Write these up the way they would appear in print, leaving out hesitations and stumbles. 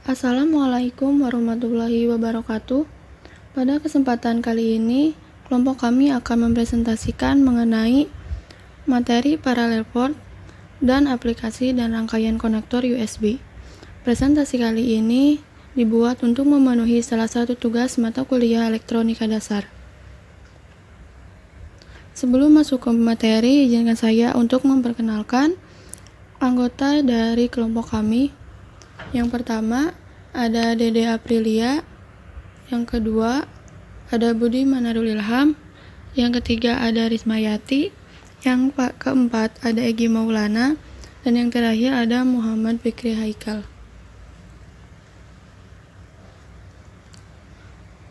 Assalamualaikum warahmatullahi wabarakatuh. Pada kesempatan kali ini, kelompok kami akan mempresentasikan mengenai materi parallel port dan aplikasi dan rangkaian konektor USB. Presentasi kali ini dibuat untuk memenuhi salah satu tugas mata kuliah elektronika dasar. Sebelum masuk ke materi, izinkan saya untuk memperkenalkan anggota dari kelompok kami. Yang pertama, ada Dede Aprilia. Yang kedua, ada Budi Manarul Ilham. Yang ketiga, ada Rismayati. Yang keempat, ada Egy Maulana. Dan yang terakhir, ada Muhammad Fikri Haikal.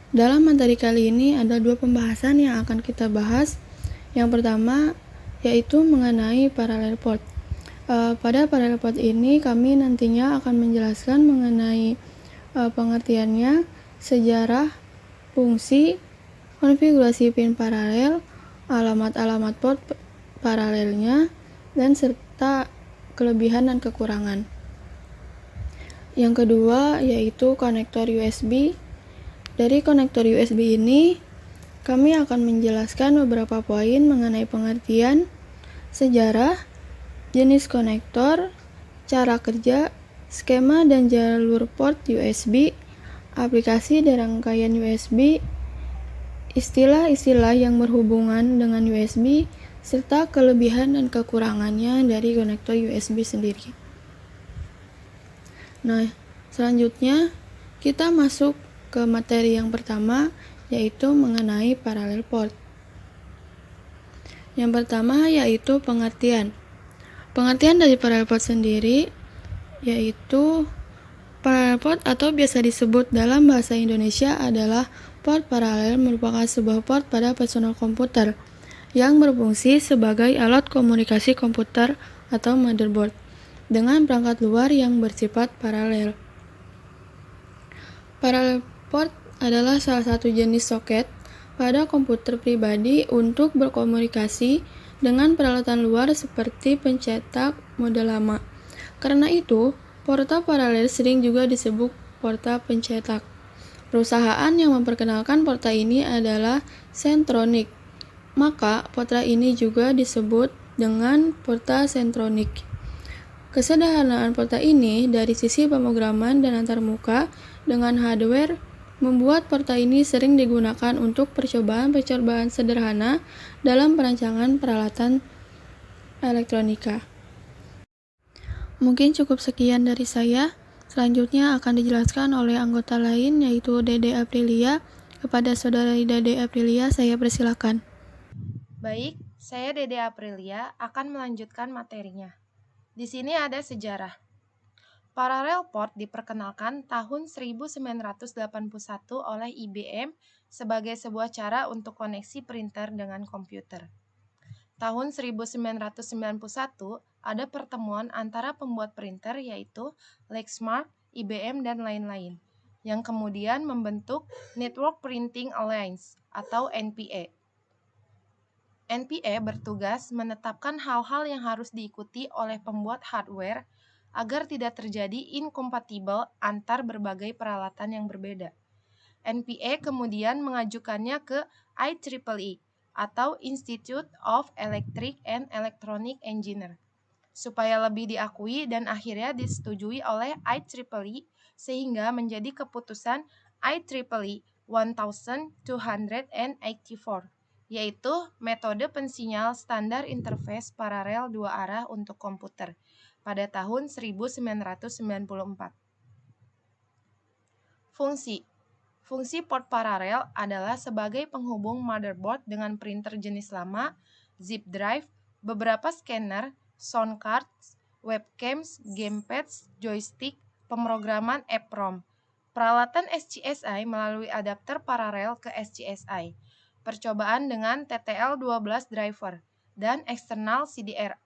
Dalam materi kali ini ada dua pembahasan yang akan kita bahas. Yang pertama, yaitu mengenai parallel port. Pada parallel port ini kami nantinya akan menjelaskan mengenai pengertiannya, sejarah, fungsi, konfigurasi pin paralel, alamat-alamat port paralelnya, dan serta kelebihan dan kekurangan. Yang kedua yaitu konektor USB. Dari konektor USB ini kami akan menjelaskan beberapa poin mengenai pengertian, sejarah, jenis konektor, cara kerja, skema dan jalur port USB, aplikasi dan rangkaian USB, istilah-istilah yang berhubungan dengan USB, serta kelebihan dan kekurangannya dari konektor USB sendiri. Nah, selanjutnya kita masuk ke materi yang pertama, yaitu mengenai parallel port. Yang pertama yaitu pengertian. Pengertian dari parallel port sendiri yaitu parallel port atau biasa disebut dalam bahasa Indonesia adalah port paralel merupakan sebuah port pada personal komputer yang berfungsi sebagai alat komunikasi komputer atau motherboard dengan perangkat luar yang bersifat paralel. Parallel port adalah salah satu jenis soket pada komputer pribadi untuk berkomunikasi dengan peralatan luar seperti pencetak mode lama. Karena itu, porta paralel sering juga disebut porta pencetak. Perusahaan yang memperkenalkan porta ini adalah Centronic. Maka, porta ini juga disebut dengan porta Centronic. Kesederhanaan porta ini dari sisi pemrograman dan antarmuka dengan hardware membuat porta ini sering digunakan untuk percobaan-percobaan sederhana dalam perancangan peralatan elektronika. Mungkin cukup sekian dari saya. Selanjutnya akan dijelaskan oleh anggota lain yaitu Dede Aprilia. Kepada saudara Dede Aprilia, saya persilakan. Baik, saya Dede Aprilia akan melanjutkan materinya. Di sini ada sejarah. Parallel port diperkenalkan tahun 1981 oleh IBM sebagai sebuah cara untuk koneksi printer dengan komputer. Tahun 1991 ada pertemuan antara pembuat printer yaitu Lexmark, IBM, dan lain-lain, yang kemudian membentuk Network Printing Alliance atau NPA. NPA bertugas menetapkan hal-hal yang harus diikuti oleh pembuat hardware agar tidak terjadi inkompatibel antar berbagai peralatan yang berbeda. NPA kemudian mengajukannya ke IEEE atau Institute of Electric and Electronic Engineer supaya lebih diakui dan akhirnya disetujui oleh IEEE sehingga menjadi keputusan IEEE 1284, yaitu metode pensinyal standar interface paralel dua arah untuk komputer pada tahun 1994. Fungsi port paralel adalah sebagai penghubung motherboard dengan printer jenis lama, zip drive, beberapa scanner, sound cards, webcams, gamepads, joystick, pemrograman EEPROM, peralatan SCSI melalui adapter paralel ke SCSI, percobaan dengan TTL12 driver, dan eksternal CDR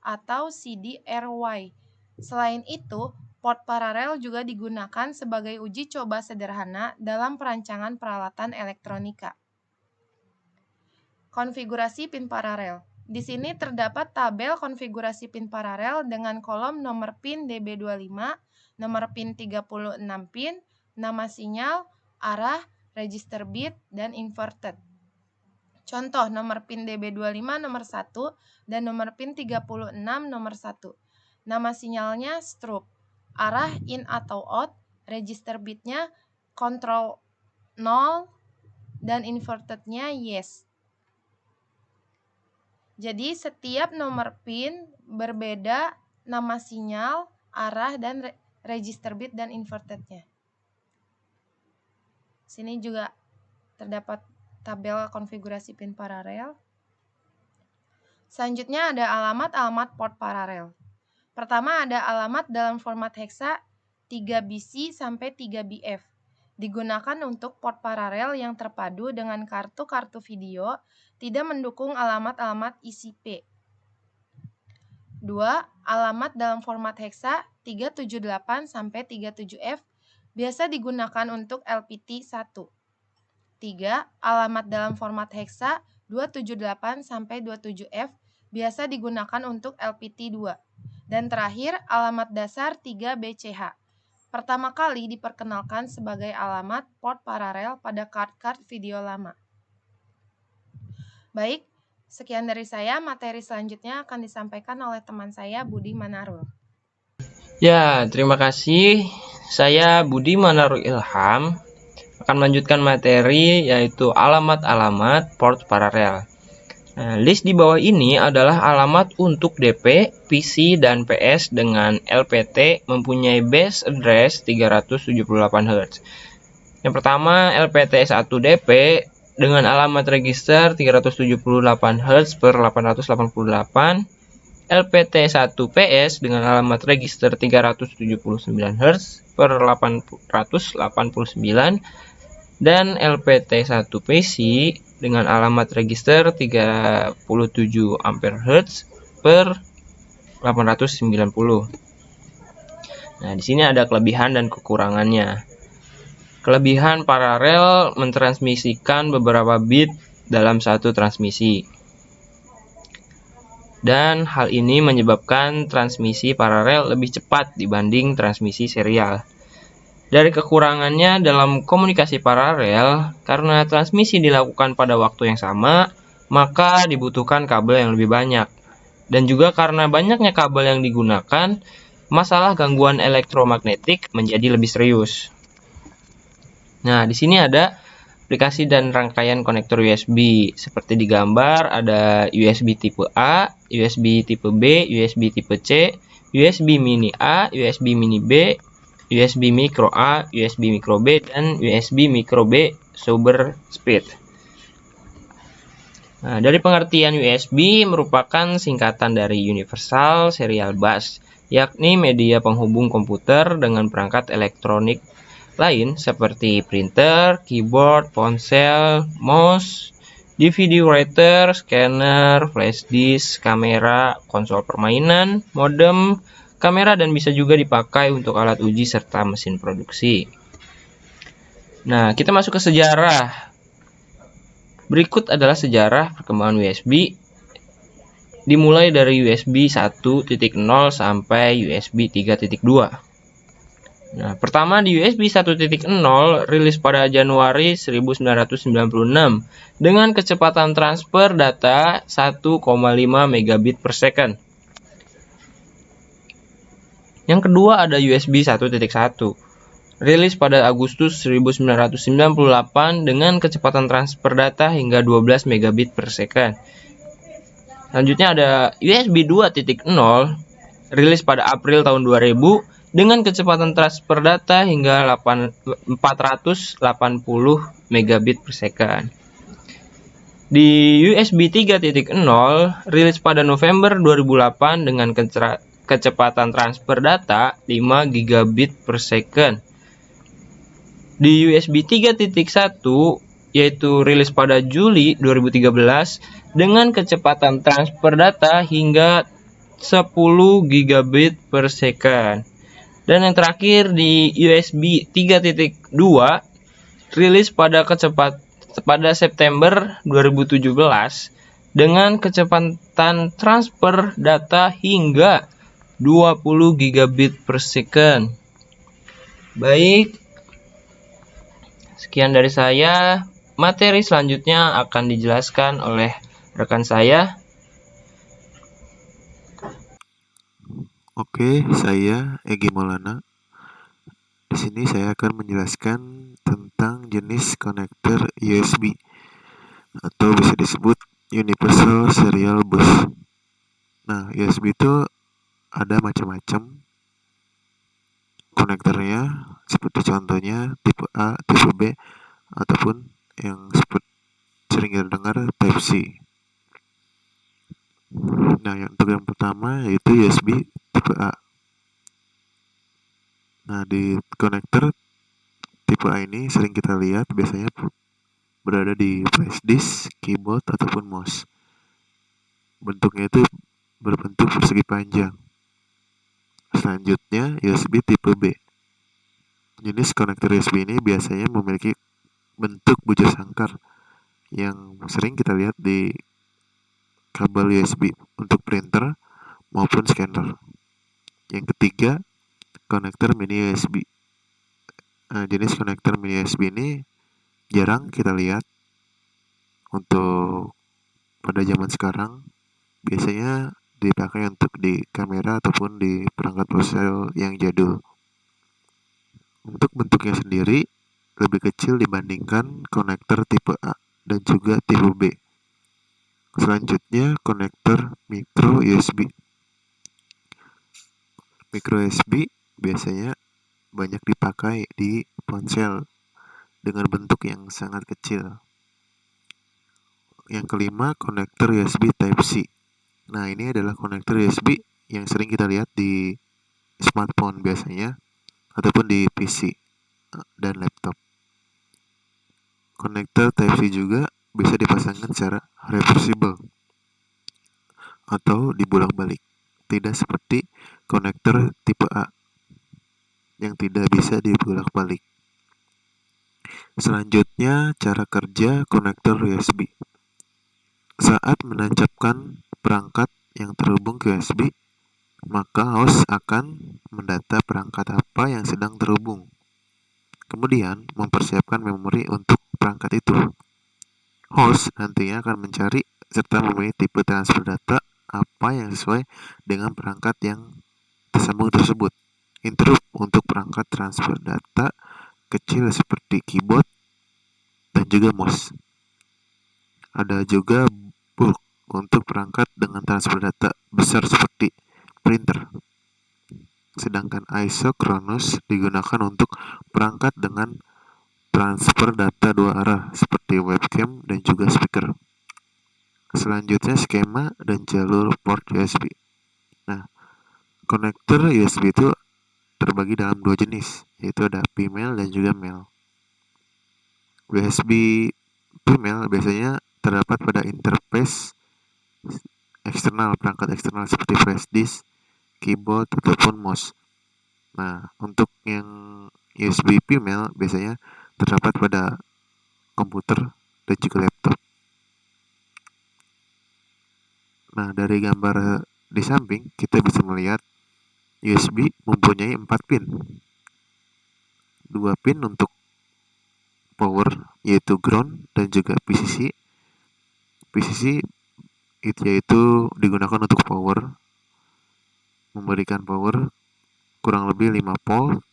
atau CDRY. Selain itu, port paralel juga digunakan sebagai uji coba sederhana dalam perancangan peralatan elektronika. Konfigurasi pin paralel. Di sini terdapat tabel konfigurasi pin paralel dengan kolom nomor pin DB25, nomor pin 36 pin, nama sinyal, arah, register bit, dan inverted. Contoh nomor pin DB25 nomor 1 dan nomor pin 36 nomor 1. Nama sinyalnya strobe, arah in atau out, register bitnya control 0, dan invertednya yes. Jadi setiap nomor pin berbeda nama sinyal, arah, dan register bit dan invertednya. Sini juga terdapat tabel konfigurasi pin paralel. Selanjutnya ada alamat-alamat port paralel. Pertama ada alamat dalam format hexa 3BC sampai 3BF. Digunakan untuk port paralel yang terpadu dengan kartu-kartu video, tidak mendukung alamat-alamat ICP. 2. Alamat dalam format hexa 378 sampai 37F biasa digunakan untuk LPT 1. 3. Alamat dalam format hexa 278 sampai 27F biasa digunakan untuk LPT 2. Dan terakhir, alamat dasar 3BCH. Pertama kali diperkenalkan sebagai alamat port paralel pada kart-kart video lama. Baik, sekian dari saya. Materi selanjutnya akan disampaikan oleh teman saya, Budi Manarul. Ya, terima kasih. Saya Budi Manarul Ilham akan melanjutkan materi yaitu alamat-alamat port paralel. Nah, list di bawah ini adalah alamat untuk DP, PC, dan PS dengan LPT mempunyai base address 378 Hz. Yang pertama LPT 1 DP dengan alamat register 378 Hz per 888, LPT 1 PS dengan alamat register 379 Hz per 889, dan LPT 1 PC dengan alamat register 37 ampere Hz per 890. Nah, di sini ada kelebihan dan kekurangannya. Kelebihan paralel mentransmisikan beberapa bit dalam satu transmisi. Dan hal ini menyebabkan transmisi paralel lebih cepat dibanding transmisi serial. Dari kekurangannya dalam komunikasi paralel, karena transmisi dilakukan pada waktu yang sama, maka dibutuhkan kabel yang lebih banyak. Dan juga karena banyaknya kabel yang digunakan, masalah gangguan elektromagnetik menjadi lebih serius. Nah, di sini ada aplikasi dan rangkaian konektor USB. Seperti di gambar, ada USB tipe A, USB tipe B, USB tipe C, USB mini A, USB mini B, USB micro A, USB micro B, dan USB micro B super speed. Nah, dari pengertian USB merupakan singkatan dari Universal Serial Bus, yakni media penghubung komputer dengan perangkat elektronik lain seperti printer, keyboard, ponsel, mouse, DVD writer, scanner, flash disk, kamera, konsol permainan, modem, kamera, dan bisa juga dipakai untuk alat uji serta mesin produksi. Nah, kita masuk ke sejarah. Berikut adalah sejarah perkembangan USB. Dimulai dari USB 1.0 sampai USB 3.2. Nah, pertama di USB 1.0 rilis pada Januari 1996 dengan kecepatan transfer data 1,5 megabit per second. Yang kedua ada USB 1.1, rilis pada Agustus 1998 dengan kecepatan transfer data hingga 12 megabit per second. Selanjutnya ada USB 2.0, rilis pada April tahun 2000 dengan kecepatan transfer data hingga 480 megabit per second. Di USB 3.0, rilis pada November 2008 dengan kecepatan transfer data 5 gigabit per second. Di USB 3.1, yaitu rilis pada Juli 2013 dengan kecepatan transfer data hingga 10 gigabit per second. Dan yang terakhir di USB 3.2 rilis pada September 2017 dengan kecepatan transfer data hingga 20 gigabit per second. Baik, sekian dari saya. Materi selanjutnya akan dijelaskan oleh rekan saya. Oke, saya Egi Maulana. Di sini saya akan menjelaskan tentang jenis konektor USB atau bisa disebut Universal Serial Bus. Nah, USB itu ada macam-macam konektornya, seperti contohnya tipe A, tipe B, ataupun yang sering kita dengar Type C. Nah, untuk yang pertama yaitu USB tipe A. Nah, di konektor tipe A ini sering kita lihat biasanya berada di flash disk, keyboard, ataupun mouse. Bentuknya itu berbentuk persegi panjang. Selanjutnya, USB tipe B. Jenis konektor USB ini biasanya memiliki bentuk bujur sangkar yang sering kita lihat di kabel USB untuk printer maupun scanner. Yang ketiga, konektor mini USB. Nah, jenis konektor mini USB ini jarang kita lihat untuk pada zaman sekarang. Biasanya dipakai untuk di kamera ataupun di perangkat ponsel yang jadul. Untuk bentuknya sendiri lebih kecil dibandingkan konektor tipe A dan juga tipe B. Selanjutnya, konektor micro USB. Micro USB biasanya banyak dipakai di ponsel dengan bentuk yang sangat kecil. Yang kelima, konektor USB Type-C. Nah, ini adalah konektor USB yang sering kita lihat di smartphone biasanya, ataupun di PC dan laptop. Konektor Type-C juga bisa dipasangkan secara reversible atau dibolak-balik, tidak seperti konektor tipe A yang tidak bisa dibolak-balik. Selanjutnya, cara kerja konektor USB. Saat menancapkan perangkat yang terhubung ke USB, maka host akan mendata perangkat apa yang sedang terhubung. Kemudian, mempersiapkan memori untuk perangkat itu. Host nantinya akan mencari serta memilih tipe transfer data apa yang sesuai dengan perangkat yang tersambung tersebut. Interrupt untuk perangkat transfer data kecil seperti keyboard dan juga mouse. Ada juga bulk untuk perangkat dengan transfer data besar seperti printer. Sedangkan isochronous digunakan untuk perangkat dengan transfer data dua arah seperti webcam dan juga speaker. Selanjutnya, skema dan jalur port USB. Nah, konektor USB itu terbagi dalam dua jenis, yaitu ada female dan juga male. USB female biasanya terdapat pada interface eksternal, perangkat eksternal seperti flash disk, keyboard, ataupun mouse. Nah, untuk yang USB female biasanya terdapat pada komputer dan juga laptop. Nah, dari gambar di samping kita bisa melihat USB mempunyai 4 pin. 2 pin untuk power, yaitu ground dan juga VCC. VCC yaitu digunakan untuk power, memberikan power kurang lebih 5 volt,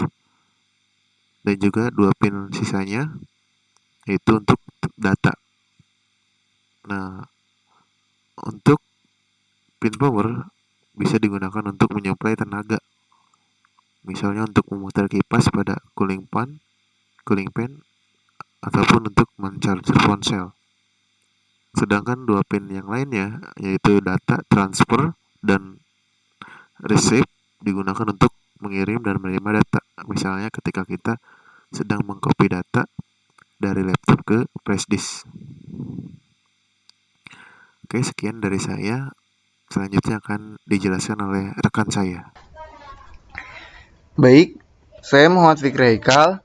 dan juga 2 pin sisanya yaitu untuk data. Nah, untuk pin power bisa digunakan untuk menyuplai tenaga, misalnya untuk memutar kipas pada cooling fan, ataupun untuk mencharger ponsel. Sedangkan 2 pin yang lainnya yaitu data transfer dan receive digunakan untuk mengirim dan menerima data. Misalnya ketika kita sedang mengcopy data dari laptop ke flash disk. Oke, sekian dari saya. Selanjutnya akan dijelaskan oleh rekan saya. Baik, saya Muhammad Fikri Haikal.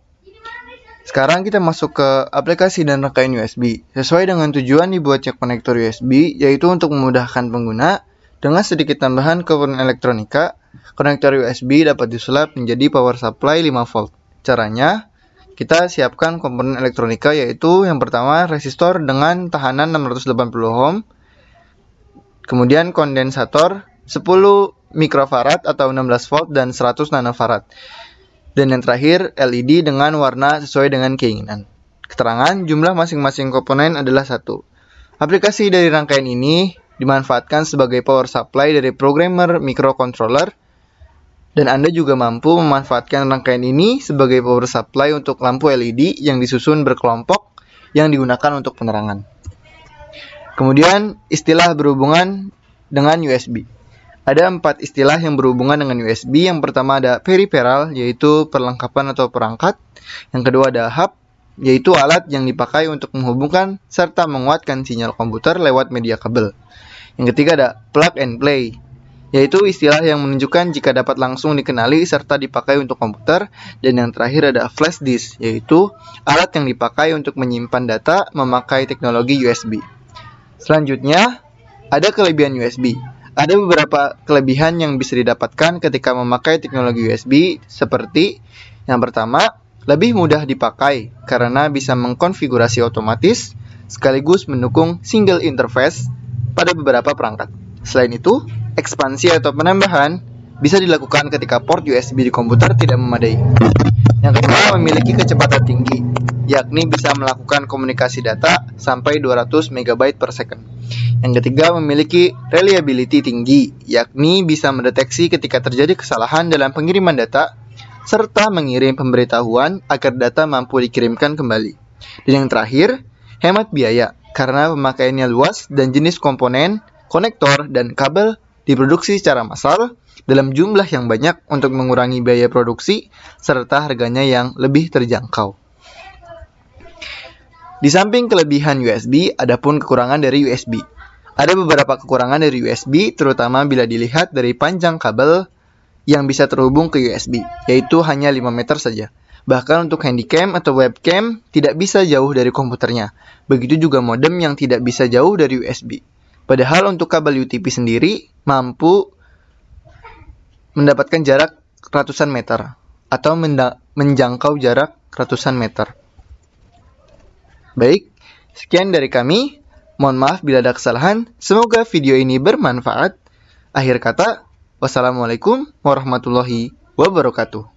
Sekarang kita masuk ke aplikasi dan rangkaian USB. Sesuai dengan tujuan dibuatnya konektor USB, yaitu untuk memudahkan pengguna. Dengan sedikit tambahan komponen elektronika, konektor USB dapat disulap menjadi power supply 5 volt. Caranya, kita siapkan komponen elektronika, yaitu yang pertama resistor dengan tahanan 680 ohm, kemudian kondensator 10 mikrofarad atau 16 volt dan 100 nanofarad. Dan yang terakhir, LED dengan warna sesuai dengan keinginan. Keterangan jumlah masing-masing komponen adalah 1. Aplikasi dari rangkaian ini dimanfaatkan sebagai power supply dari programmer microcontroller, dan Anda juga mampu memanfaatkan rangkaian ini sebagai power supply untuk lampu LED yang disusun berkelompok yang digunakan untuk penerangan. Kemudian, istilah berhubungan dengan USB. Ada 4 istilah yang berhubungan dengan USB. Yang pertama ada peripheral, yaitu perlengkapan atau perangkat. Yang kedua ada hub, yaitu alat yang dipakai untuk menghubungkan serta menguatkan sinyal komputer lewat media kabel. Yang ketiga ada plug and play, yaitu istilah yang menunjukkan jika dapat langsung dikenali serta dipakai untuk komputer. Dan yang terakhir ada flash disk, yaitu alat yang dipakai untuk menyimpan data memakai teknologi USB. Selanjutnya, ada kelebihan USB. Ada beberapa kelebihan yang bisa didapatkan ketika memakai teknologi USB, seperti yang pertama, lebih mudah dipakai karena bisa mengkonfigurasi otomatis sekaligus mendukung single interface pada beberapa perangkat. Selain itu, ekspansi atau penambahan bisa dilakukan ketika port USB di komputer tidak memadai. Yang kedua, memiliki kecepatan tinggi, yakni bisa melakukan komunikasi data sampai 200 MB per second. Yang ketiga, memiliki reliability tinggi, yakni bisa mendeteksi ketika terjadi kesalahan dalam pengiriman data, serta mengirim pemberitahuan agar data mampu dikirimkan kembali. Dan yang terakhir, hemat biaya, karena pemakaiannya luas dan jenis komponen, konektor, dan kabel diproduksi secara massal dalam jumlah yang banyak untuk mengurangi biaya produksi, serta harganya yang lebih terjangkau. Di samping kelebihan USB, ada pun kekurangan dari USB. Ada beberapa kekurangan dari USB, terutama bila dilihat dari panjang kabel yang bisa terhubung ke USB, yaitu hanya 5 meter saja. Bahkan untuk handycam atau webcam tidak bisa jauh dari komputernya. Begitu juga modem yang tidak bisa jauh dari USB. Padahal untuk kabel UTP sendiri mampu mendapatkan jarak ratusan meter atau menjangkau jarak ratusan meter. Baik, sekian dari kami. Mohon maaf bila ada kesalahan. Semoga video ini bermanfaat. Akhir kata, wassalamualaikum warahmatullahi wabarakatuh.